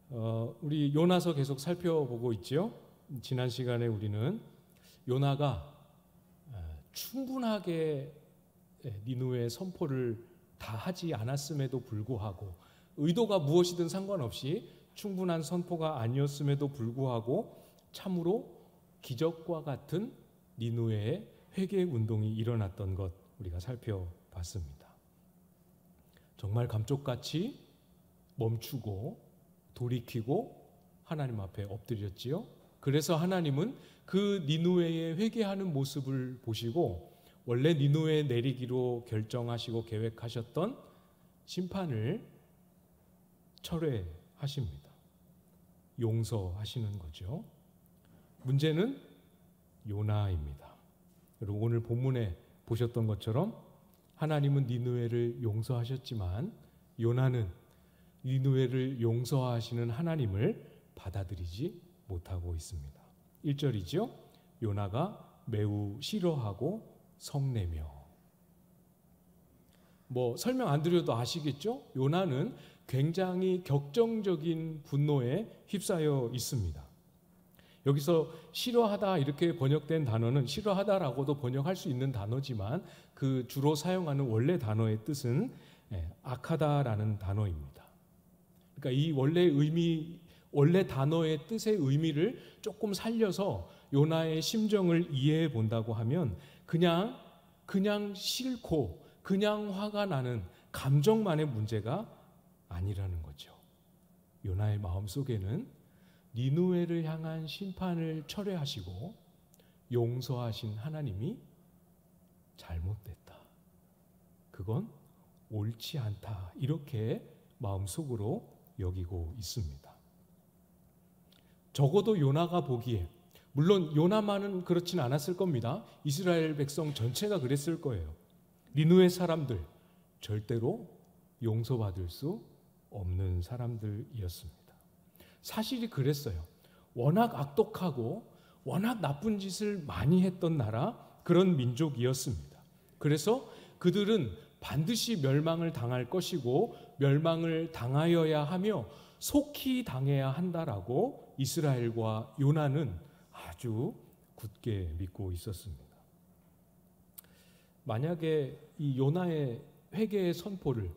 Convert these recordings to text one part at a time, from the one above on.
우리 요나서 계속 살펴보고 있지요. 지난 시간에 우리는 요나가 충분하게 니느웨 선포를 다 하지 않았음에도 불구하고, 의도가 무엇이든 상관없이 충분한 선포가 아니었음에도 불구하고 참으로 기적과 같은 니느웨의 회개 운동이 일어났던 것 우리가 살펴봤습니다. 정말 감쪽같이 멈추고 돌이키고 하나님 앞에 엎드렸지요. 그래서 하나님은 그 니느웨의 회개하는 모습을 보시고 원래 니느웨에 내리기로 결정하시고 계획하셨던 심판을 철회하십니다. 용서하시는 거죠. 문제는 요나입니다. 여러분, 오늘 본문에 보셨던 것처럼 하나님은 니느웨를 용서하셨지만 요나는 니느웨를 용서하시는 하나님을 받아들이지 못하고 있습니다. 1절이죠. 요나가 매우 싫어하고 성내며. 설명 안 드려도 아시겠죠? 요나는 굉장히 격정적인 분노에 휩싸여 있습니다. 여기서 싫어하다 이렇게 번역된 단어는 싫어하다라고도 번역할 수 있는 단어지만 그 주로 사용하는 원래 단어의 뜻은 악하다라는 단어입니다. 그러니까 이 원래 단어의 뜻의 의미를 조금 살려서 요나의 심정을 이해해 본다고 하면 그냥 싫고 그냥 화가 나는 감정만의 문제가 아니라는 거죠. 요나의 마음속에는 니느웨를 향한 심판을 철회하시고 용서하신 하나님이 잘못됐다, 그건 옳지 않다, 이렇게 마음속으로 여기고 있습니다. 적어도 요나가 보기에, 물론 요나만은 그렇진 않았을 겁니다. 이스라엘 백성 전체가 그랬을 거예요. 니느웨 사람들 절대로 용서받을 수 없는 사람들이었습니다. 사실이 그랬어요. 워낙 악독하고 워낙 나쁜 짓을 많이 했던 나라, 그런 민족이었습니다. 그래서 그들은 반드시 멸망을 당할 것이고 멸망을 당하여야 하며 속히 당해야 한다라고 이스라엘과 요나는 아주 굳게 믿고 있었습니다. 만약에 이 요나의 회개의 선포를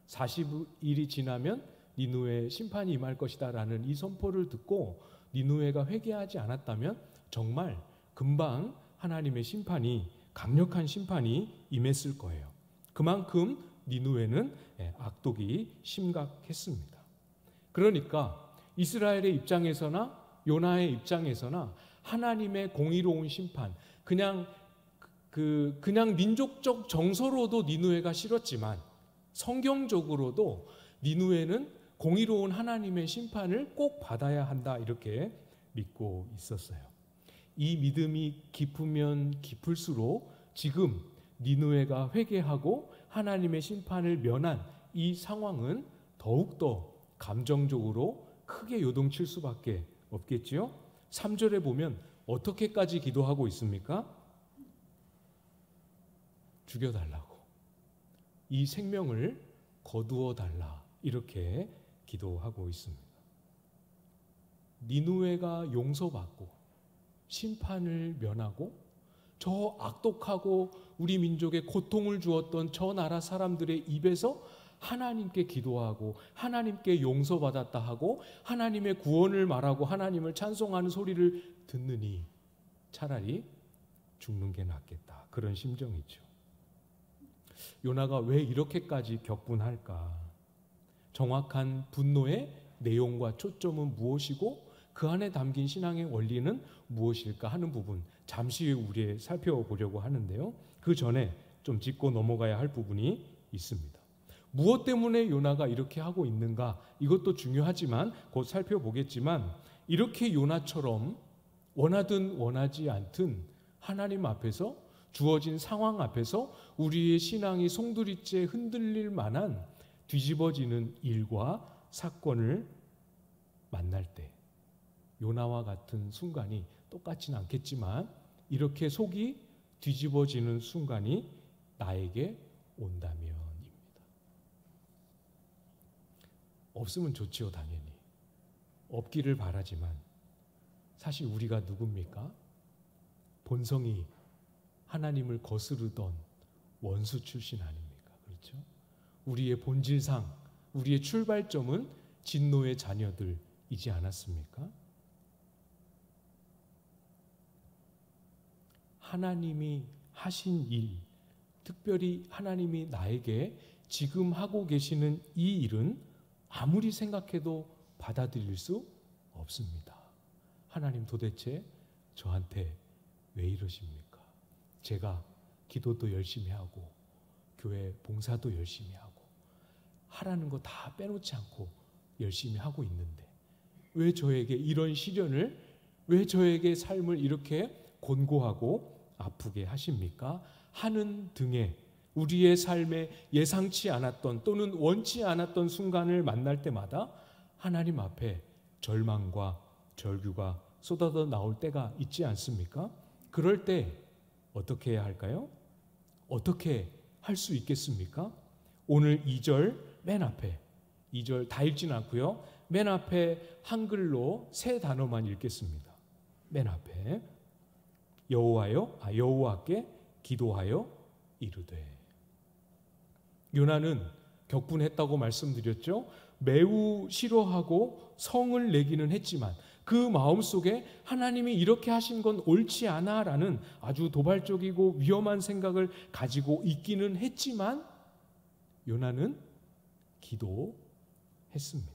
40일이 지나면 니느웨 심판이 임할 것이다 라는 이 선포를 듣고 니느웨가 회개하지 않았다면 정말 금방 하나님의 심판이, 강력한 심판이 임했을 거예요. 그만큼 니느웨는 악독이 심각했습니다. 그러니까 이스라엘의 입장에서나 요나의 입장에서나 하나님의 공의로운 심판, 그냥 민족적 정서로도 니느웨가 싫었지만 성경적으로도 니느웨는 공의로운 하나님의 심판을 꼭 받아야 한다, 이렇게 믿고 있었어요. 이 믿음이 깊으면 깊을수록 지금 니느웨가 회개하고 하나님의 심판을 면한 이 상황은 더욱더 감정적으로 크게 요동칠 수밖에 없겠지요. 3절에 보면 어떻게까지 기도하고 있습니까? 죽여달라고, 이 생명을 거두어 달라, 이렇게 기도하고 있습니다. 니느웨가 용서받고 심판을 면하고 저 악독하고 우리 민족에 고통을 주었던 저 나라 사람들의 입에서 하나님께 기도하고 하나님께 용서받았다 하고 하나님의 구원을 말하고 하나님을 찬송하는 소리를 듣느니 차라리 죽는 게 낫겠다, 그런 심정이죠. 요나가 왜 이렇게까지 격분할까? 정확한 분노의 내용과 초점은 무엇이고 그 안에 담긴 신앙의 원리는 무엇일까 하는 부분, 잠시 후에 우리 살펴보려고 하는데요. 그 전에 좀 짚고 넘어가야 할 부분이 있습니다. 무엇 때문에 요나가 이렇게 하고 있는가? 이것도 중요하지만 곧 살펴보겠지만, 이렇게 요나처럼 원하든 원하지 않든 하나님 앞에서, 주어진 상황 앞에서 우리의 신앙이 송두리째 흔들릴 만한 뒤집어지는 일과 사건을 만날 때, 요나와 같은 순간이 똑같지는 않겠지만 이렇게 속이 뒤집어지는 순간이 나에게 온다면입니다. 없으면 좋지요, 당연히. 없기를 바라지만 사실 우리가 누굽니까? 본성이 하나님을 거스르던 원수 출신 아닙니까? 그렇죠? 우리의 본질상 우리의 출발점은 진노의 자녀들이지 않았습니까? 하나님이 하신 일, 특별히 하나님이 나에게 지금 하고 계시는 이 일은 아무리 생각해도 받아들일 수 없습니다. 하나님 도대체 저한테 왜 이러십니까? 제가 기도도 열심히 하고 교회 봉사도 열심히 하고 하라는 거 다 빼놓지 않고 열심히 하고 있는데 왜 저에게 이런 시련을, 왜 저에게 삶을 이렇게 곤고하고 아프게 하십니까? 하는 등의 우리의 삶에 예상치 않았던 또는 원치 않았던 순간을 만날 때마다 하나님 앞에 절망과 절규가 쏟아져 나올 때가 있지 않습니까? 그럴 때 어떻게 해야 할까요? 어떻게 할 수 있겠습니까? 오늘 2절 맨 앞에, 2절 다 읽지는 않고요. 맨 앞에 한글로 세 단어만 읽겠습니다. 맨 앞에 여호와께 기도하여 이르되. 요나는 격분했다고 말씀드렸죠. 매우 싫어하고 성을 내기는 했지만 그 마음속에 하나님이 이렇게 하신 건 옳지 않아라는 아주 도발적이고 위험한 생각을 가지고 있기는 했지만 요나는 기도했습니다.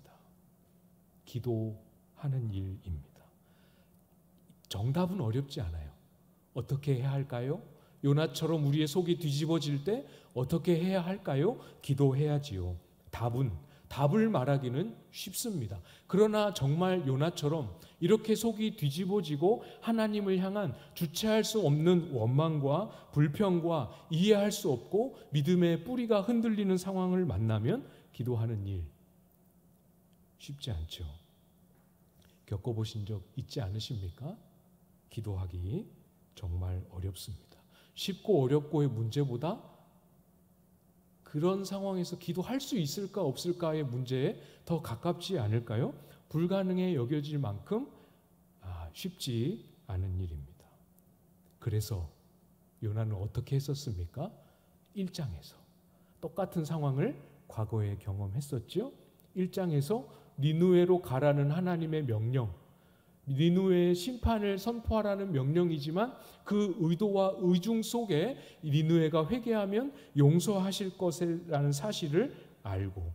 기도하는 일입니다. 정답은 어렵지 않아요. 어떻게 해야 할까요? 요나처럼 우리의 속이 뒤집어질 때 어떻게 해야 할까요? 기도해야지요. 답을 말하기는 쉽습니다. 그러나 정말 요나처럼 이렇게 속이 뒤집어지고 하나님을 향한 주체할 수 없는 원망과 불평과 이해할 수 없고 믿음의 뿌리가 흔들리는 상황을 만나면 기도하는 일 쉽지 않죠. 겪어보신 적 있지 않으십니까? 기도하기 정말 어렵습니다. 쉽고 어렵고의 문제보다 그런 상황에서 기도할 수 있을까 없을까의 문제에 더 가깝지 않을까요? 불가능해 여겨질 만큼 쉽지 않은 일입니다. 그래서 요나는 어떻게 했었습니까? 1장에서 똑같은 상황을 과거에 경험했었죠. 1장에서 니느웨로 가라는 하나님의 명령, 니느웨의 심판을 선포하라는 명령이지만 그 의도와 의중 속에 니느웨가 회개하면 용서하실 것이라는 사실을 알고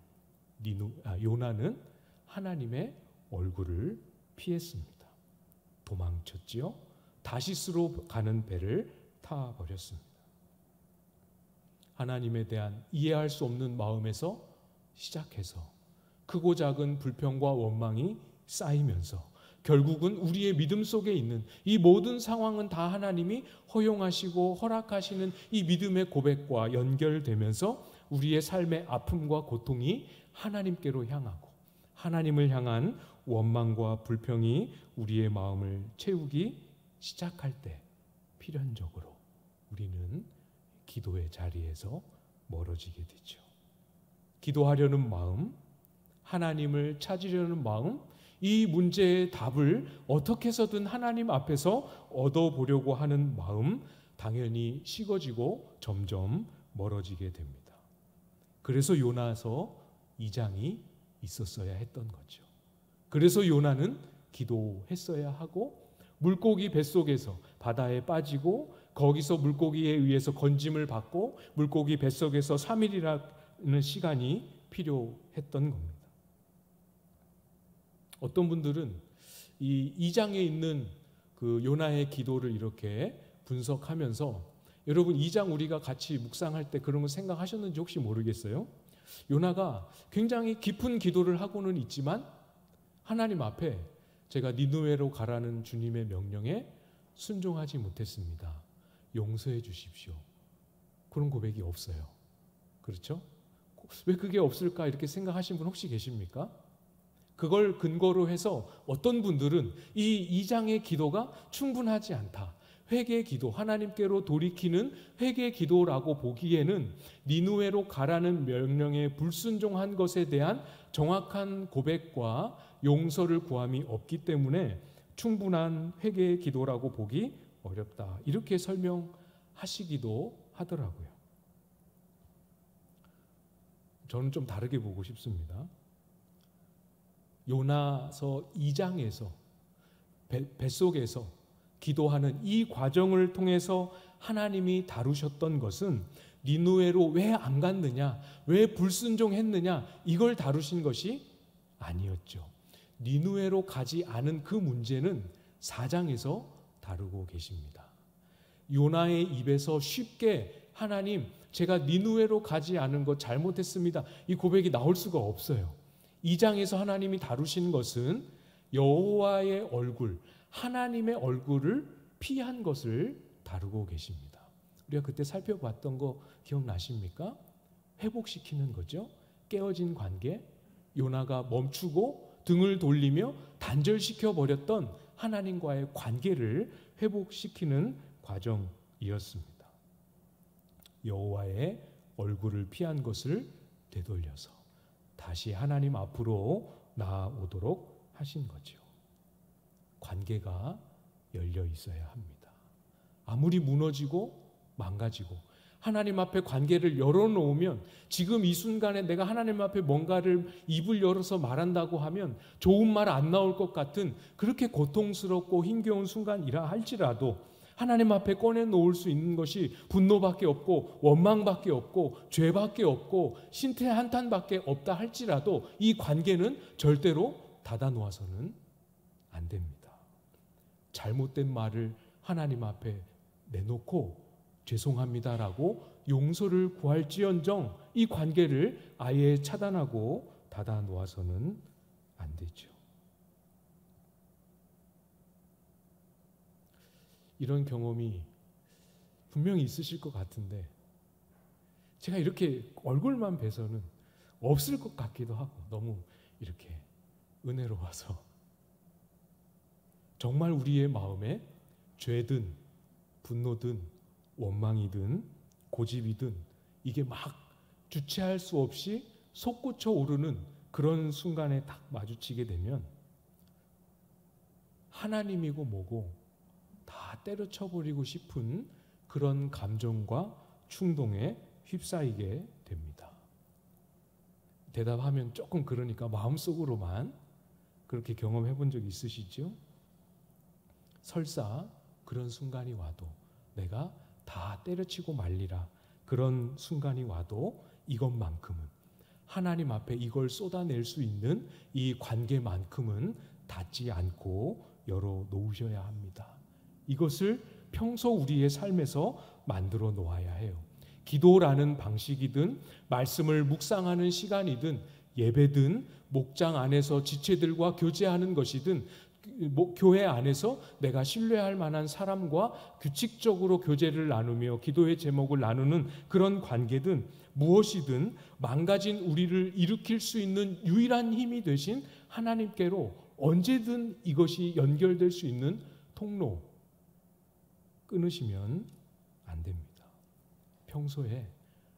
요나는 하나님의 얼굴을 피했습니다. 도망쳤지요. 다시스로 가는 배를 타버렸습니다. 하나님에 대한 이해할 수 없는 마음에서 시작해서 크고 작은 불평과 원망이 쌓이면서 결국은 우리의 믿음 속에 있는 이 모든 상황은 다 하나님이 허용하시고 허락하시는 이 믿음의 고백과 연결되면서 우리의 삶의 아픔과 고통이 하나님께로 향하고 하나님을 향한 원망과 불평이 우리의 마음을 채우기 시작할 때 필연적으로 우리는 기도의 자리에서 멀어지게 되죠. 기도하려는 마음, 하나님을 찾으려는 마음, 이 문제의 답을 어떻게 해서든 하나님 앞에서 얻어보려고 하는 마음, 당연히 식어지고 점점 멀어지게 됩니다. 그래서 요나서 2장이 있었어야 했던 거죠. 그래서 요나는 기도했어야 하고 물고기 뱃속에서 바다에 빠지고 거기서 물고기에 의해서 건짐을 받고 물고기 뱃속에서 3일이라는 시간이 필요했던 겁니다. 어떤 분들은 이 2장에 있는 그 요나의 기도를 이렇게 분석하면서 여러분 2장 우리가 같이 묵상할 때 그런 거 생각하셨는지 혹시 모르겠어요. 요나가 굉장히 깊은 기도를 하고는 있지만 하나님 앞에 제가 니느웨로 가라는 주님의 명령에 순종하지 못했습니다. 용서해 주십시오. 그런 고백이 없어요. 그렇죠? 왜 그게 없을까 이렇게 생각하신 분 혹시 계십니까? 그걸 근거로 해서 어떤 분들은 이 2장의 기도가 충분하지 않다. 회개 기도, 하나님께로 돌이키는 회개 기도라고 보기에는 니느웨로 가라는 명령에 불순종한 것에 대한 정확한 고백과 용서를 구함이 없기 때문에 충분한 회개의 기도라고 보기 어렵다. 이렇게 설명하시기도 하더라고요. 저는 좀 다르게 보고 싶습니다. 요나서 2장에서 뱃속에서 기도하는 이 과정을 통해서 하나님이 다루셨던 것은 니느웨로 왜 안 갔느냐, 왜 불순종했느냐, 이걸 다루신 것이 아니었죠. 니느웨로 가지 않은 그 문제는 4장에서 다루고 계십니다. 요나의 입에서 쉽게 하나님, 제가 니느웨로 가지 않은 것 잘못했습니다, 이 고백이 나올 수가 없어요. 2장에서 하나님이 다루신 것은 여호와의 얼굴, 하나님의 얼굴을 피한 것을 다루고 계십니다. 우리가 그때 살펴봤던 거 기억나십니까? 회복시키는 거죠. 깨어진 관계, 요나가 멈추고 등을 돌리며 단절시켜 버렸던 하나님과의 관계를 회복시키는 과정이었습니다. 여호와의 얼굴을 피한 것을 되돌려서 다시 하나님 앞으로 나아오도록 하신 거죠. 관계가 열려 있어야 합니다. 아무리 무너지고 망가지고 하나님 앞에 관계를 열어놓으면, 지금 이 순간에 내가 하나님 앞에 뭔가를 입을 열어서 말한다고 하면 좋은 말 안 나올 것 같은 그렇게 고통스럽고 힘겨운 순간이라 할지라도 하나님 앞에 꺼내놓을 수 있는 것이 분노밖에 없고 원망밖에 없고 죄밖에 없고 신태 한탄밖에 없다 할지라도 이 관계는 절대로 닫아놓아서는 안 됩니다. 잘못된 말을 하나님 앞에 내놓고 죄송합니다라고 용서를 구할지언정 이 관계를 아예 차단하고 닫아놓아서는 안 되죠. 이런 경험이 분명히 있으실 것 같은데 제가 이렇게 얼굴만 뵈서는 없을 것 같기도 하고 너무 이렇게 은혜로워서 정말 우리의 마음에 죄든 분노든 원망이든 고집이든 이게 막 주체할 수 없이 솟구쳐 오르는 그런 순간에 딱 마주치게 되면 하나님이고 뭐고 다 때려쳐버리고 싶은 그런 감정과 충동에 휩싸이게 됩니다. 대답하면 조금 그러니까 마음속으로만 그렇게 경험해 본 적 있으시죠? 설사 그런 순간이 와도 내가 다 때려치고 말리라, 그런 순간이 와도 이것만큼은 하나님 앞에 이걸 쏟아낼 수 있는 이 관계만큼은 닫지 않고 열어놓으셔야 합니다. 이것을 평소 우리의 삶에서 만들어 놓아야 해요. 기도라는 방식이든 말씀을 묵상하는 시간이든 예배든 목장 안에서 지체들과 교제하는 것이든 교회 안에서 내가 신뢰할 만한 사람과 규칙적으로 교제를 나누며 기도의 제목을 나누는 그런 관계든 무엇이든 망가진 우리를 일으킬 수 있는 유일한 힘이 되신 하나님께로 언제든 이것이 연결될 수 있는 통로 끊으시면 안 됩니다. 평소에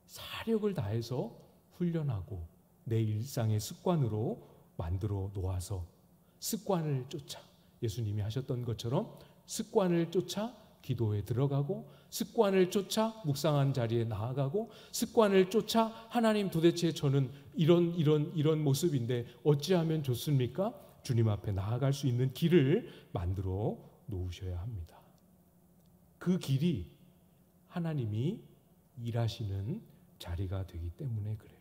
사력을 다해서 훈련하고 내 일상의 습관으로 만들어 놓아서 습관을 쫓아, 예수님이 하셨던 것처럼 습관을 쫓아 기도에 들어가고 습관을 쫓아 묵상한 자리에 나아가고 습관을 쫓아 하나님 도대체 저는 이런 모습인데 어찌하면 좋습니까? 주님 앞에 나아갈 수 있는 길을 만들어 놓으셔야 합니다. 그 길이 하나님이 일하시는 자리가 되기 때문에 그래요.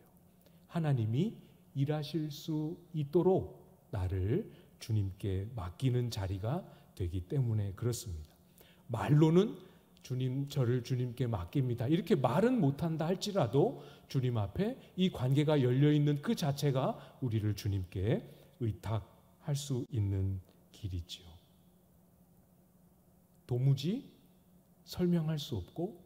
하나님이 일하실 수 있도록 나를 주님께 맡기는 자리가 되기 때문에 그렇습니다. 말로는 주님, 저를 주님께 맡깁니다, 이렇게 말은 못한다 할지라도 주님 앞에 이 관계가 열려있는 그 자체가 우리를 주님께 의탁할 수 있는 길이지요. 도무지 설명할 수 없고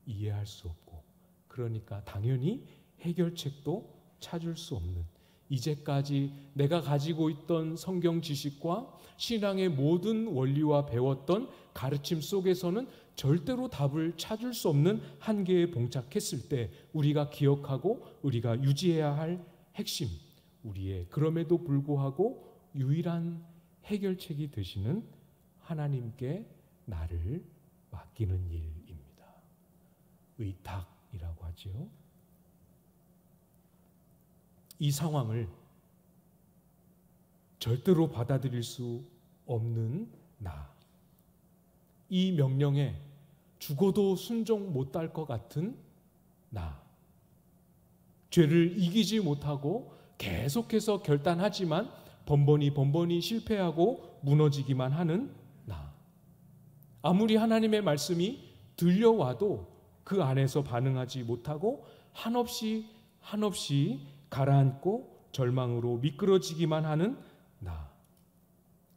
이해할 수 없고 그러니까 당연히 해결책도 찾을 수 없는, 이제까지 내가 가지고 있던 성경 지식과 신앙의 모든 원리와 배웠던 가르침 속에서는 절대로 답을 찾을 수 없는 한계에 봉착했을 때 우리가 기억하고 우리가 유지해야 할 핵심, 우리의 그럼에도 불구하고 유일한 해결책이 되시는 하나님께 나를 맡기는 일입니다. 의탁이라고 하지요. 이 상황을 절대로 받아들일 수 없는 나, 이 명령에 죽어도 순종 못할 것 같은 나, 죄를 이기지 못하고 계속해서 결단하지만 번번이 실패하고 무너지기만 하는 나, 아무리 하나님의 말씀이 들려와도 그 안에서 반응하지 못하고 한없이 가라앉고 절망으로 미끄러지기만 하는 나,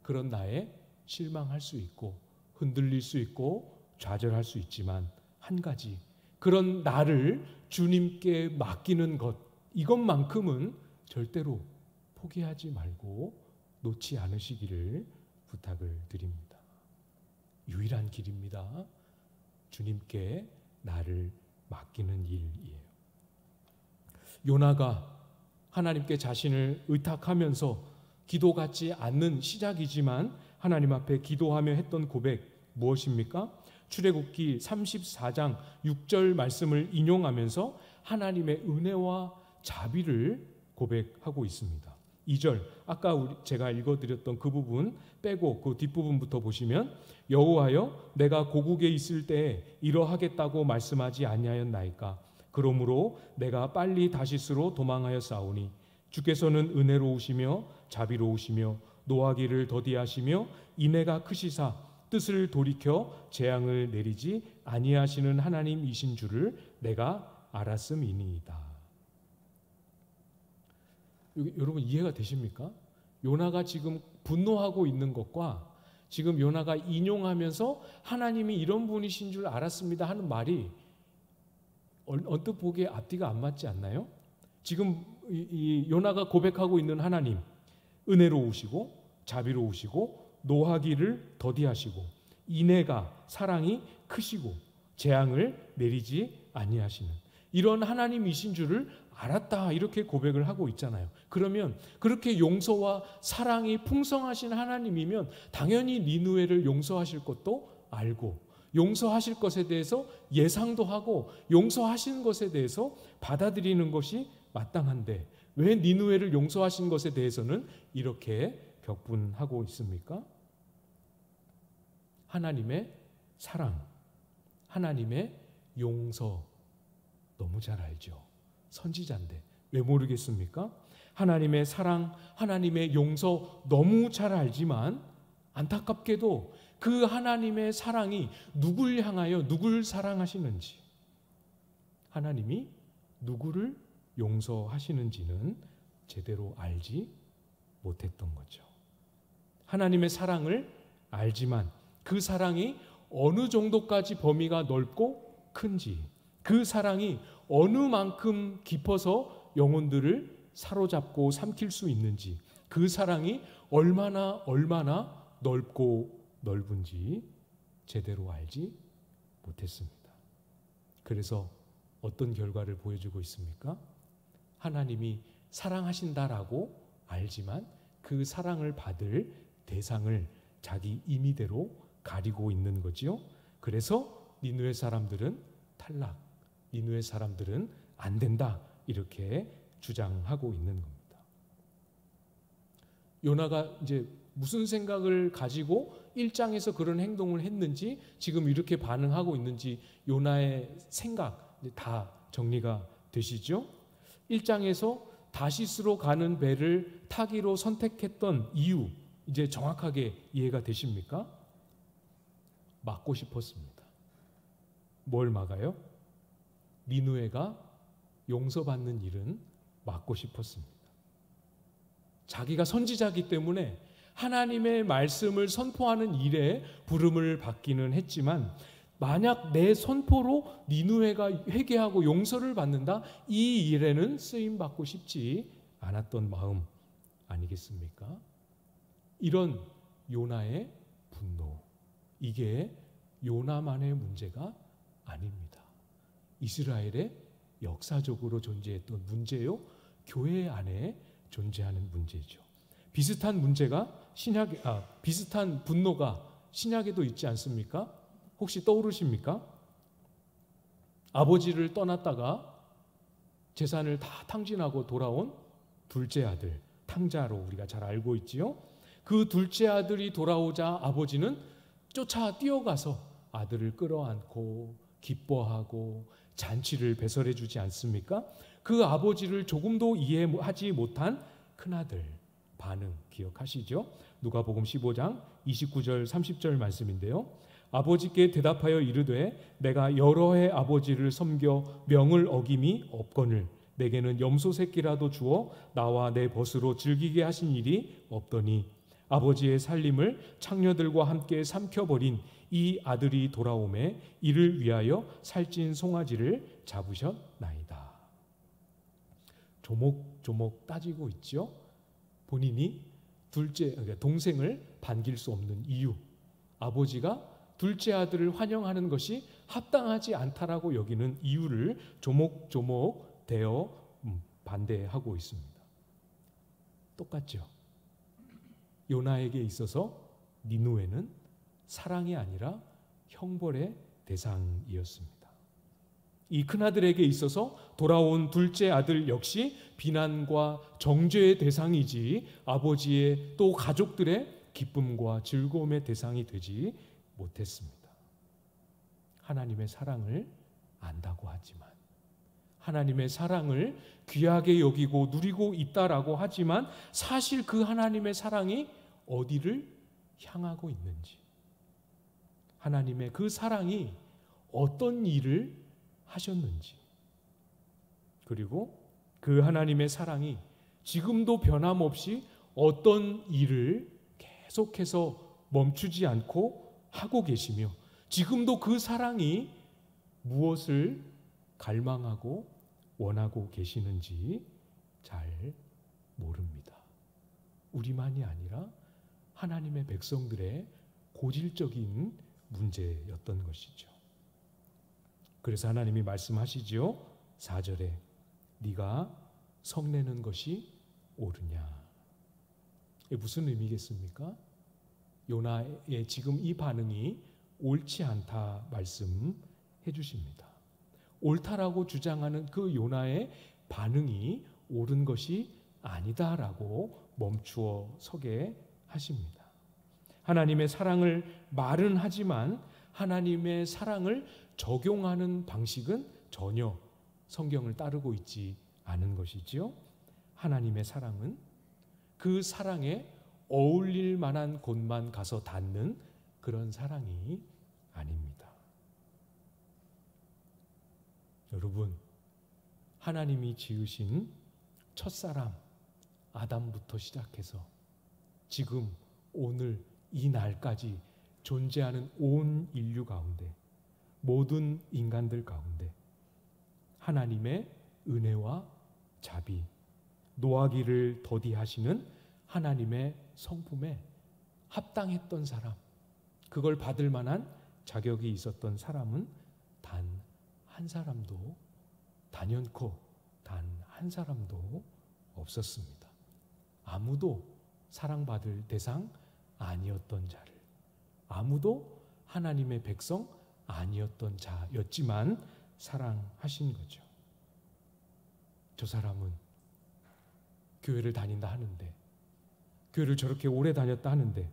그런 나에 실망할 수 있고 흔들릴 수 있고 좌절할 수 있지만 한 가지, 그런 나를 주님께 맡기는 것, 이것만큼은 절대로 포기하지 말고 놓지 않으시기를 부탁을 드립니다. 유일한 길입니다. 주님께 나를 맡기는 일이에요. 요나가 하나님께 자신을 의탁하면서 기도 같지 않는 시작이지만 하나님 앞에 기도하며 했던 고백 무엇입니까? 출애굽기 34장 6절 말씀을 인용하면서 하나님의 은혜와 자비를 고백하고 있습니다. 2절, 아까 제가 읽어드렸던 그 부분 빼고 그 뒷부분부터 보시면, 여호와여, 내가 고국에 있을 때에 이러하겠다고 말씀하지 아니하였나이까? 그러므로 내가 빨리 다시스로 도망하여 싸우니 주께서는 은혜로우시며 자비로우시며 노하기를 더디하시며 인애가 크시사 뜻을 돌이켜 재앙을 내리지 아니하시는 하나님이신 줄을 내가 알았음이니이다. 여러분 이해가 되십니까? 요나가 지금 분노하고 있는 것과 지금 요나가 인용하면서 하나님이 이런 분이신 줄 알았습니다 하는 말이 언뜻 보기에 앞뒤가 안 맞지 않나요? 지금 이 요나가 고백하고 있는 하나님, 은혜로우시고 자비로우시고 노하기를 더디하시고 인애가 사랑이 크시고 재앙을 내리지 아니하시는 이런 하나님이신 줄을 알았다, 이렇게 고백을 하고 있잖아요. 그러면 그렇게 용서와 사랑이 풍성하신 하나님이면 당연히 니느웨를 용서하실 것도 알고 용서하실 것에 대해서 예상도 하고 용서하신 것에 대해서 받아들이는 것이 마땅한데 왜 니느웨를 용서하신 것에 대해서는 이렇게 격분하고 있습니까? 하나님의 사랑, 하나님의 용서 너무 잘 알죠. 선지자인데 왜 모르겠습니까? 하나님의 사랑, 하나님의 용서 너무 잘 알지만 안타깝게도 그 하나님의 사랑이 누굴 향하여 누굴 사랑하시는지, 하나님이 누구를 용서하시는지는 제대로 알지 못했던 거죠. 하나님의 사랑을 알지만 그 사랑이 어느 정도까지 범위가 넓고 큰지, 그 사랑이 어느 만큼 깊어서 영혼들을 사로잡고 삼킬 수 있는지, 그 사랑이 얼마나 넓고 넓은지 제대로 알지 못했습니다. 그래서 어떤 결과를 보여주고 있습니까? 하나님이 사랑하신다라고 알지만 그 사랑을 받을 대상을 자기 임의대로 가리고 있는 거지요. 그래서 니느웨 사람들은 탈락, 니느웨 사람들은 안 된다, 이렇게 주장하고 있는 겁니다. 요나가 이제 무슨 생각을 가지고 1장에서 그런 행동을 했는지, 지금 이렇게 반응하고 있는지 요나의 생각 다 정리가 되시죠? 1장에서 다시스로 가는 배를 타기로 선택했던 이유 이제 정확하게 이해가 되십니까? 막고 싶었습니다. 뭘 막아요? 니느웨가 용서받는 일은 막고 싶었습니다. 자기가 선지자이기 때문에 하나님의 말씀을 선포하는 일에 부름을 받기는 했지만 만약 내 선포로 니느웨가 회개하고 용서를 받는다, 이 일에는 쓰임받고 싶지 않았던 마음 아니겠습니까? 이런 요나의 분노, 이게 요나만의 문제가 아닙니다. 이스라엘의 역사적으로 존재했던 문제요, 교회 안에 존재하는 문제죠. 비슷한 문제가 비슷한 분노가 신약에도 있지 않습니까? 혹시 떠오르십니까? 아버지를 떠났다가 재산을 다 탕진하고 돌아온 둘째 아들, 탕자로 우리가 잘 알고 있지요. 그 둘째 아들이 돌아오자 아버지는 쫓아 뛰어가서 아들을 끌어안고 기뻐하고 잔치를 배설해 주지 않습니까? 그 아버지를 조금도 이해하지 못한 큰아들 반응 기억하시죠? 누가복음 15장 29절 30절 말씀인데요. 아버지께 대답하여 이르되 내가 여러 해 아버지를 섬겨 명을 어김이 없거늘 내게는 염소 새끼라도 주어 나와 내 벗으로 즐기게 하신 일이 없더니 아버지의 살림을 창녀들과 함께 삼켜버린 이 아들이 돌아오매 이를 위하여 살찐 송아지를 잡으셨나이다. 조목조목 따지고 있죠. 본인이 동생을 반길 수 없는 이유, 아버지가 둘째 아들을 환영하는 것이 합당하지 않다라고 여기는 이유를 조목조목 대어 반대하고 있습니다. 똑같죠. 요나에게 있어서 니느웨는 사랑이 아니라 형벌의 대상이었습니다. 이 큰아들에게 있어서 돌아온 둘째 아들 역시 비난과 정죄의 대상이지 아버지의 또 가족들의 기쁨과 즐거움의 대상이 되지 못했습니다. 하나님의 사랑을 안다고 하지만, 하나님의 사랑을 귀하게 여기고 누리고 있다라고 하지만 사실 그 하나님의 사랑이 어디를 향하고 있는지, 하나님의 그 사랑이 어떤 일을 하셨는지, 그리고 그 하나님의 사랑이 지금도 변함없이 어떤 일을 계속해서 멈추지 않고 하고 계시며 지금도 그 사랑이 무엇을 갈망하고 원하고 계시는지 잘 모릅니다. 우리만이 아니라 하나님의 백성들의 고질적인 문제였던 것이죠. 그래서 하나님이 말씀하시지요. 4절에 네가 성내는 것이 옳으냐. 이게 무슨 의미겠습니까? 요나의 지금 이 반응이 옳지 않다 말씀해 주십니다. 옳다라고 주장하는 그 요나의 반응이 옳은 것이 아니다라고 멈추어 서게 하십니다. 하나님의 사랑을 말은 하지만 하나님의 사랑을 적용하는 방식은 전혀 성경을 따르고 있지 않은 것이지요. 하나님의 사랑은 그 사랑에 어울릴 만한 곳만 가서 닿는 그런 사랑이 아닙니다. 여러분, 하나님이 지으신 첫사람 아담부터 시작해서 지금 오늘 이 날까지 존재하는 온 인류 가운데, 모든 인간들 가운데 하나님의 은혜와 자비, 노하기를 더디하시는 하나님의 성품에 합당했던 사람, 그걸 받을 만한 자격이 있었던 사람은 단 한 사람도, 단연코 단 한 사람도 없었습니다. 아무도 사랑받을 대상 아니었던 자를, 아무도 하나님의 백성 아니었던 자였지만 사랑하신 거죠. 저 사람은 교회를 다닌다 하는데, 교회를 저렇게 오래 다녔다 하는데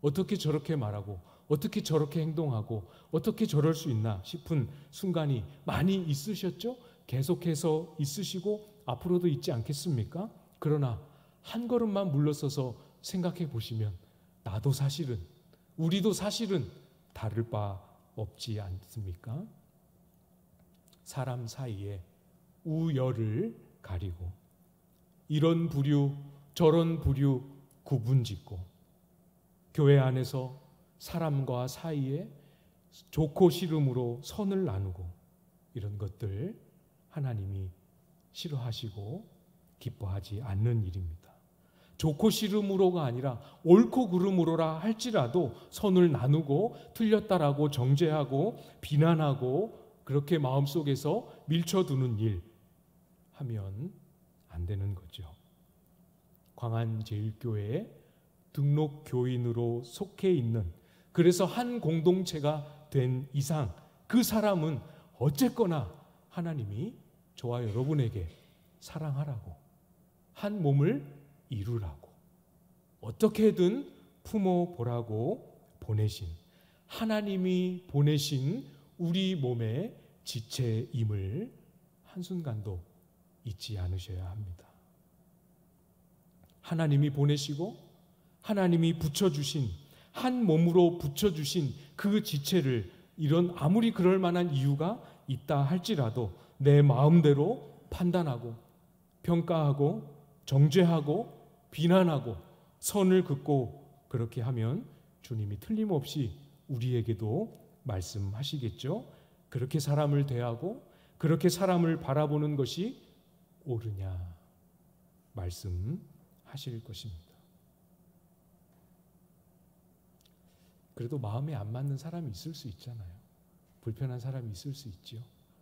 어떻게 저렇게 말하고 어떻게 저렇게 행동하고 어떻게 저럴 수 있나 싶은 순간이 많이 있으셨죠? 계속해서 있으시고 앞으로도 있지 않겠습니까? 그러나 한 걸음만 물러서서 생각해 보시면 나도 사실은, 우리도 사실은 다를 바 없지 않습니까? 사람 사이에 우열을 가리고 이런 부류 저런 부류 구분짓고 교회 안에서 사람과 사이에 좋고 싫음으로 선을 나누고 이런 것들 하나님이 싫어하시고 기뻐하지 않는 일입니다. 좋고 싫음으로가 아니라 옳고 그름으로라 할지라도 선을 나누고 틀렸다라고 정죄하고 비난하고 그렇게 마음속에서 밀쳐두는 일 하면 안 되는 거죠. 광안제일교회에 등록 교인으로 속해 있는, 그래서 한 공동체가 된 이상 그 사람은 어쨌거나 하나님이 저와 여러분에게 사랑하라고, 한 몸을 이루라고, 어떻게든 품어 보라고 보내신, 하나님이 보내신 우리 몸의 지체임을 한순간도 잊지 않으셔야 합니다. 하나님이 보내시고 하나님이 붙여주신, 한 몸으로 붙여주신 그 지체를, 이런 아무리 그럴 만한 이유가 있다 할지라도 내 마음대로 판단하고 평가하고 정죄하고 비난하고 선을 긋고 그렇게 하면 주님이 틀림없이 우리에게도 말씀하시겠죠. 그렇게 사람을 대하고 그렇게 사람을 바라보는 것이 옳으냐 말씀하실 것입니다. 그래도 마음에 안 맞는 사람이 있을 수 있잖아요. 불편한 사람이 있을 수 있죠.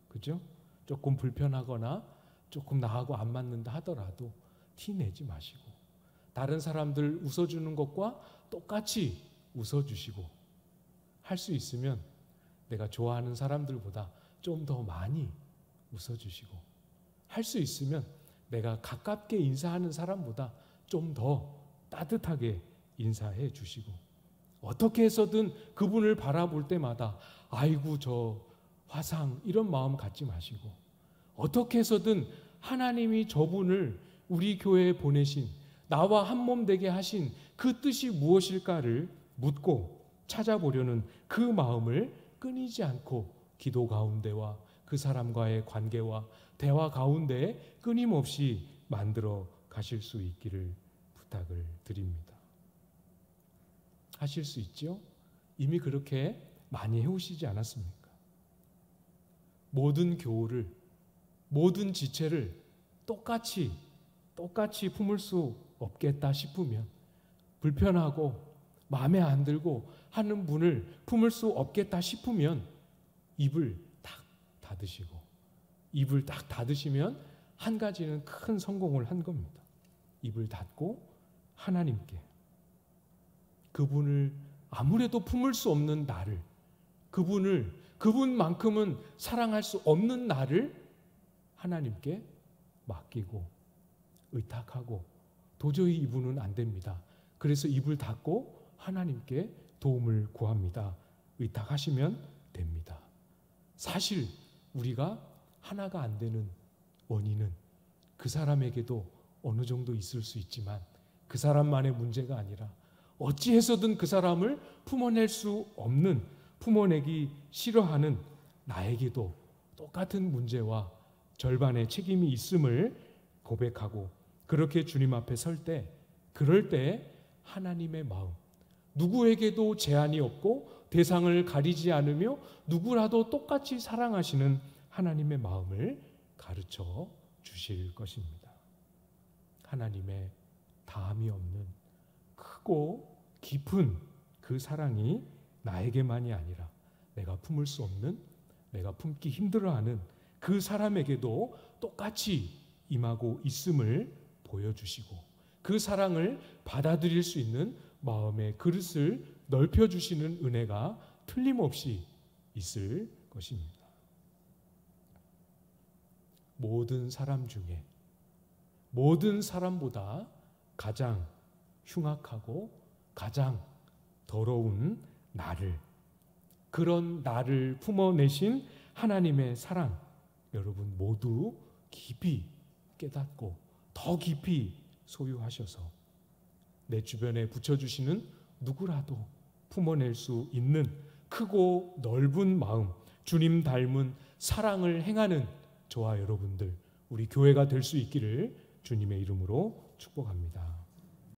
그죠? 조금 불편하거나 조금 나하고 안 맞는다 하더라도 티 내지 마시고 다른 사람들 웃어주는 것과 똑같이 웃어주시고, 할 수 있으면 내가 좋아하는 사람들보다 좀 더 많이 웃어주시고, 할 수 있으면 내가 가깝게 인사하는 사람보다 좀 더 따뜻하게 인사해 주시고, 어떻게 해서든 그분을 바라볼 때마다 아이고 저 화상 이런 마음 갖지 마시고, 어떻게 해서든 하나님이 저분을 우리 교회에 보내신, 나와 한 몸 되게 하신 그 뜻이 무엇일까를 묻고 찾아보려는 그 마음을 끊이지 않고 기도 가운데와 그 사람과의 관계와 대화 가운데 끊임없이 만들어 가실 수 있기를 부탁을 드립니다. 하실 수 있죠? 이미 그렇게 많이 해오시지 않았습니까? 모든 교우를, 모든 지체를 똑같이 품을 수 없겠다 싶으면, 불편하고 마음에 안 들고 하는 분을 품을 수 없겠다 싶으면 입을 딱 닫으시고, 입을 딱 닫으시면 한 가지는 큰 성공을 한 겁니다. 입을 닫고 하나님께, 그분을 아무래도 품을 수 없는 나를, 그분만큼은 사랑할 수 없는 나를 하나님께 맡기고 의탁하고, 도저히 이분은 안 됩니다. 그래서 입을 닫고 하나님께 도움을 구합니다. 의탁하시면 됩니다. 사실 우리가 하나가 안 되는 원인은 그 사람에게도 어느 정도 있을 수 있지만 그 사람만의 문제가 아니라 어찌해서든 그 사람을 품어낼 수 없는, 품어내기 싫어하는 나에게도 똑같은 문제와 절반의 책임이 있음을 고백하고, 그렇게 주님 앞에 설 때, 그럴 때 하나님의 마음, 누구에게도 제한이 없고 대상을 가리지 않으며 누구라도 똑같이 사랑하시는 하나님의 마음을 가르쳐 주실 것입니다. 하나님의 다함이 없는 크고 깊은 그 사랑이 나에게만이 아니라 내가 품을 수 없는, 내가 품기 힘들어하는 그 사람에게도 똑같이 임하고 있음을 보여주시고, 그 사랑을 받아들일 수 있는 마음의 그릇을 넓혀주시는 은혜가 틀림없이 있을 것입니다. 모든 사람 중에, 모든 사람보다 가장 흉악하고 가장 더러운 나를, 그런 나를 품어내신 하나님의 사랑, 여러분 모두 깊이 깨닫고 더 깊이 소유하셔서 내 주변에 붙여주시는 누구라도 품어낼 수 있는 크고 넓은 마음, 주님 닮은 사랑을 행하는 저와 여러분들, 우리 교회가 될 수 있기를 주님의 이름으로 축복합니다.